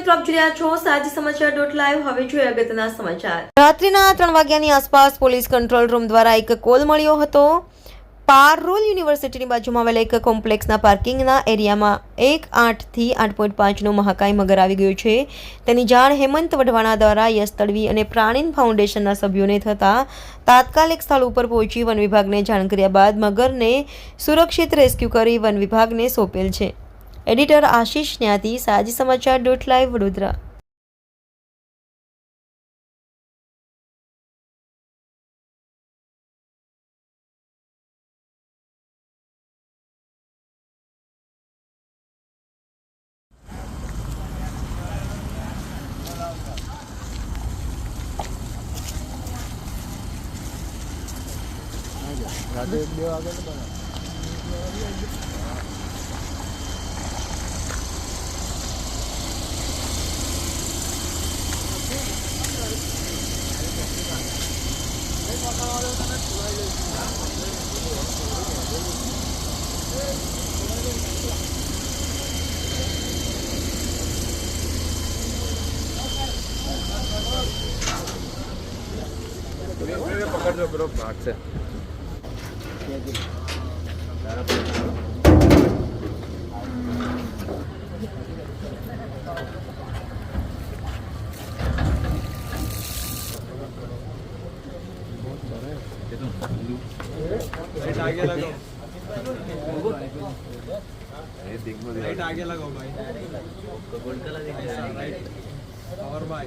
મિત્રો આપ જોઈ રહ્યા છો સાજી સમાચાર.live। હવે જોઈએ અગત્યના સમાચાર। રાત્રિના 3 વાગ્યાની આસપાસ પોલીસ કંટ્રોલ રૂમ દ્વારા એક કોલ મળ્યો હતો। પારોલ યુનિવર્સિટીની બાજુમાં આવેલા એક કોમ્પ્લેક્સના પાર્કિંગના એરિયામાં 1.8 થી 8.5 નો મહાકાય મગર આવી ગયો છે। તેની જાણ હેમંત વઢવાણા દ્વારા યશ તડવી અને પ્રાણીન ફાઉન્ડેશનના સભ્યોને થતાં તાત્કાલિક સ્થળ ઉપર પહોંચી વન વિભાગને જાણ કર્યા બાદ મગરને સુરક્ષિત રેસ્ક્યુ કરી વન વિભાગને સોંપેલ છે। એડિટર આશીષ ન્યાતી, સાજી સમાચાર.live, વડોદરા। रात 1-2 वागे तो बना पकड़ लो करो भाग से आगे लगाओ, आगे लगाओ भाई, और भाई